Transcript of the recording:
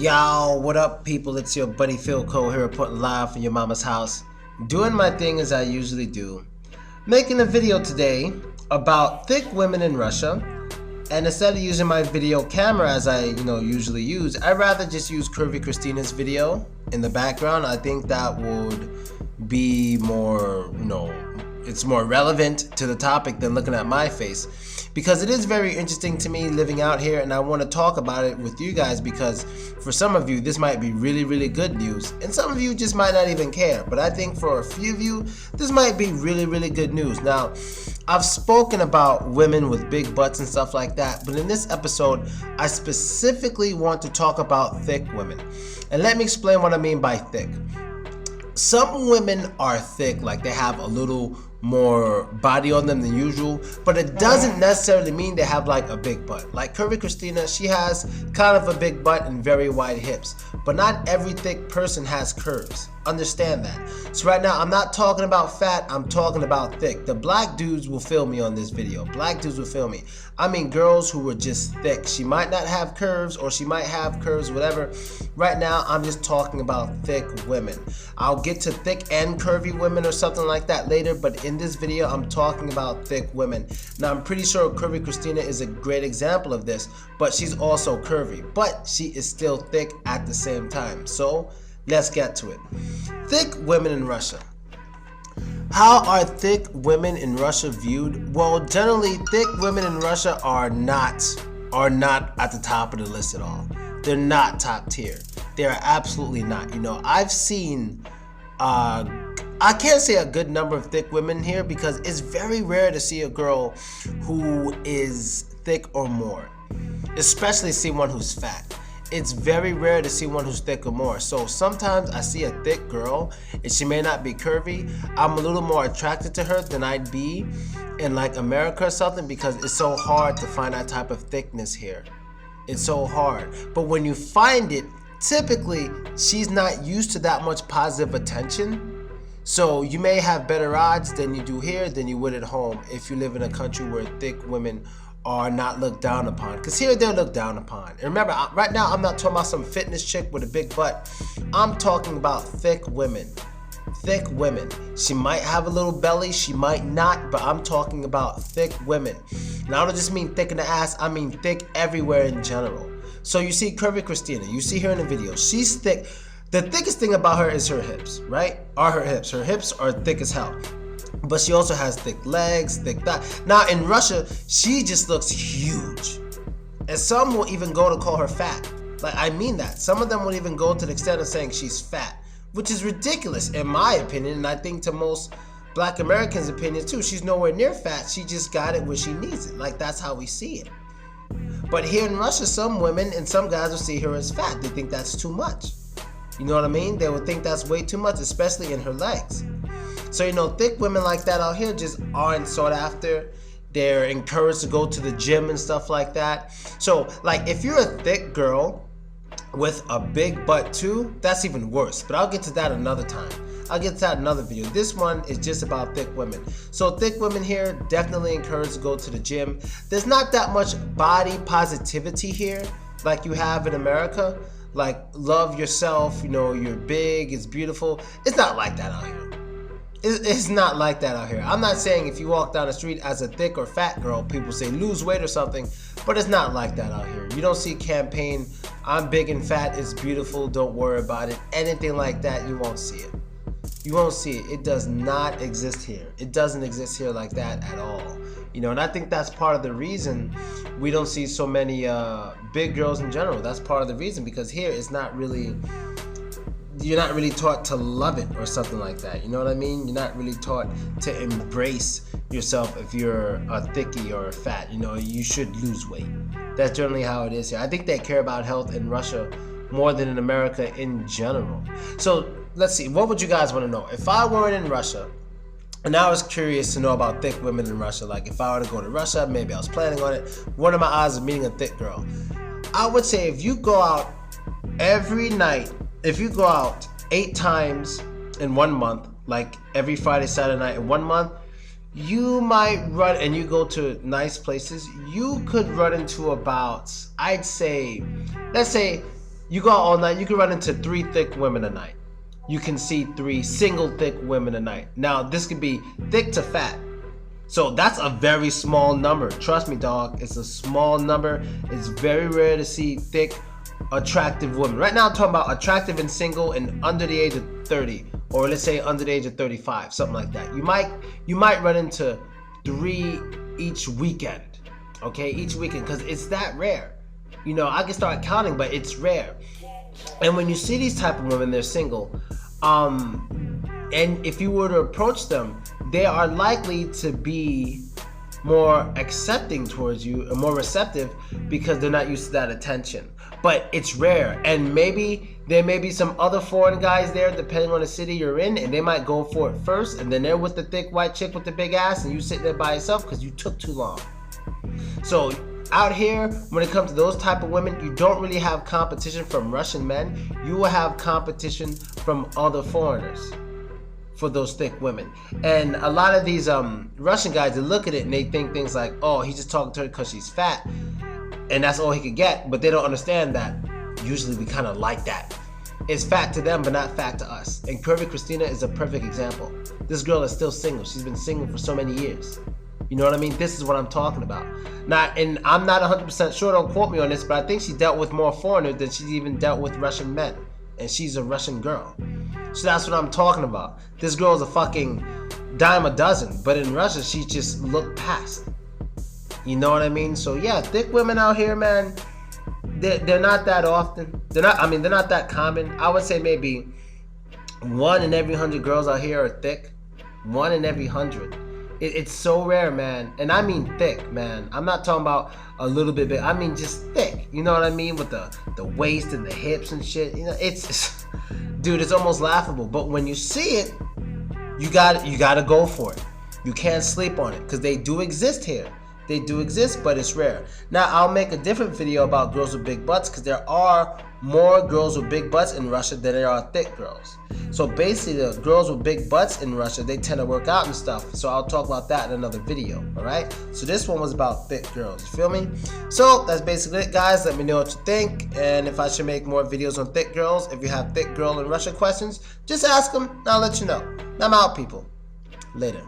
Yo, what up, people? It's your buddy Philko here, reporting live from your mama's house. Doing my thing as I usually do. Making a video today about thick women in Russia. And instead of using my video camera as I usually use, I'd rather just use Curvy Christina's video in the background. I think that would be more, it's more relevant to the topic than looking at my face, because it is very interesting to me living out here, and I want to talk about it with you guys because for some of you this might be really, really good news, and some of you just might not even care. But I think for a few of you this might be really, really good news. Now, I've spoken about women with big butts and stuff like that, but in this episode I specifically want to talk about thick women. And let me explain what I mean by thick. Some women are thick, like they have a little more body on them than usual, but it doesn't necessarily mean they have like a big butt. Like Curvy Christina, she has kind of a big butt and very wide hips, but not every thick person has curves. Understand that. So right now I'm not talking about fat, I'm talking about thick. The black dudes will feel me on this video. Black dudes will feel me. I mean girls who are just thick. She might not have curves, or she might have curves, whatever. Right now I'm just talking about thick women. I'll get to thick and curvy women or something like that later, but in this video I'm talking about thick women. Now I'm pretty sure Curvy Christina is a great example of this, but she's also curvy, but she is still thick at the same time. So let's get to it. Thick women in Russia. How are thick women in Russia viewed? Well, generally thick women in Russia are not at the top of the list at all. They're not top tier. They're absolutely not. I've seen I can't say a good number of thick women here because it's very rare to see a girl who is thick or more, especially see one who's fat. It's very rare to see one who's thick or more. So sometimes I see a thick girl and she may not be curvy. I'm a little more attracted to her than I'd be in like America or something, because it's so hard to find that type of thickness here. It's so hard. But when you find it, typically she's not used to that much positive attention. So you may have better odds than you do here than you would at home if you live in a country where thick women are not looked down upon, because here they're looked down upon. And remember, right now I'm not talking about some fitness chick with a big butt. I'm talking about thick women. Thick women. She might have a little belly, she might not, but I'm talking about thick women. Now I don't just mean thick in the ass, I mean thick everywhere in general. So you see Curvy Christina, you see her in the video, she's thick. The thickest thing about her is her hips, right? Her hips are thick as hell. But she also has thick legs, thick thigh. Now in Russia, she just looks huge. And some will even go to call her fat. Like, I mean that. Some of them will even go to the extent of saying she's fat, which is ridiculous in my opinion, and I think to most black Americans' opinion too. She's nowhere near fat, she just got it where she needs it. Like, that's how we see it. But here in Russia, some women and some guys will see her as fat. They think that's too much. You know what I mean? They would think that's way too much, especially in her legs. So thick women like that out here just aren't sought after. They're encouraged to go to the gym and stuff like that. So like if you're a thick girl with a big butt too, that's even worse. But I'll get to that another time. I'll get to that in another video. This one is just about thick women. So thick women here, definitely encouraged to go to the gym. There's not that much body positivity here like you have in America. Like, love yourself, you're big, it's beautiful. It's not like that out here. It's not like that out here. I'm not saying if you walk down the street as a thick or fat girl, people say lose weight or something, but it's not like that out here. You don't see campaign, I'm big and fat, it's beautiful, don't worry about it. Anything like that, you won't see it. You won't see it. It does not exist here. It doesn't exist here like that at all. And I think that's part of the reason we don't see so many big girls in general. That's part of the reason, because here it's not really, you're not really taught to love it or something like that. You know what I mean? You're not really taught to embrace yourself if you're a thickie or a fat. You should lose weight. That's generally how it is here. I think they care about health in Russia more than in America in general. So let's see, what would you guys want to know? If I weren't in Russia and I was curious to know about thick women in Russia, like if I were to go to Russia, maybe I was planning on it, what are my odds of meeting a thick girl? I would say if you go out every night, if you go out 8 times in 1 month, like every Friday, Saturday night in 1 month, you might run, and you go to nice places, you could run into about, I'd say, let's say You go out all night, you can run into 3 thick women a night. You can see 3 single thick women a night. Now, this could be thick to fat. So that's a very small number. Trust me, dog. It's a small number. It's very rare to see thick, attractive women. Right now, I'm talking about attractive and single and under the age of 30, or let's say under the age of 35, something like that. You might run into 3 each weekend. Okay, each weekend, because it's that rare. You know, I can start counting, but it's rare. And when you see these type of women, they're single. And if you were to approach them, they are likely to be more accepting towards you and more receptive because they're not used to that attention. But it's rare, and maybe there may be some other foreign guys there depending on the city you're in, and they might go for it first, and then they're with the thick white chick with the big ass, and you sit there by yourself because you took too long. So out here, when it comes to those type of women, you don't really have competition from Russian men. You will have competition from other foreigners for those thick women. And a lot of these Russian guys, they look at it and they think things like, oh, he's just talking to her because she's fat and that's all he could get. But they don't understand that usually we kind of like that. It's fat to them, but not fat to us. And Curvy Christina is a perfect example. This girl is still single. She's been single for so many years. You know what I mean? This is what I'm talking about. And I'm not 100% sure, don't quote me on this, but I think she dealt with more foreigners than she's even dealt with Russian men. And she's a Russian girl. So that's what I'm talking about. This girl's a fucking dime a dozen, but in Russia, she just looked past. You know what I mean? So yeah, thick women out here, man, they're not that often. They're not that common. I would say maybe 1 in every 100 girls out here are thick. 1 in every 100. It's so rare, man. And I mean thick, man. I'm not talking about a little bit big. I mean just thick. You know what I mean? With the waist and the hips and shit. You know, it's dude, it's almost laughable. But when you see it, you gotta go for it. You can't sleep on it because they do exist here. They do exist, but it's rare. Now, I'll make a different video about girls with big butts because there are more girls with big butts in Russia than there are thick girls. So basically, the girls with big butts in Russia, they tend to work out and stuff. So I'll talk about that in another video, all right? So this one was about thick girls, you feel me? So that's basically it, guys. Let me know what you think and if I should make more videos on thick girls. If you have thick girl in Russia questions, just ask them and I'll let you know. I'm out, people. Later.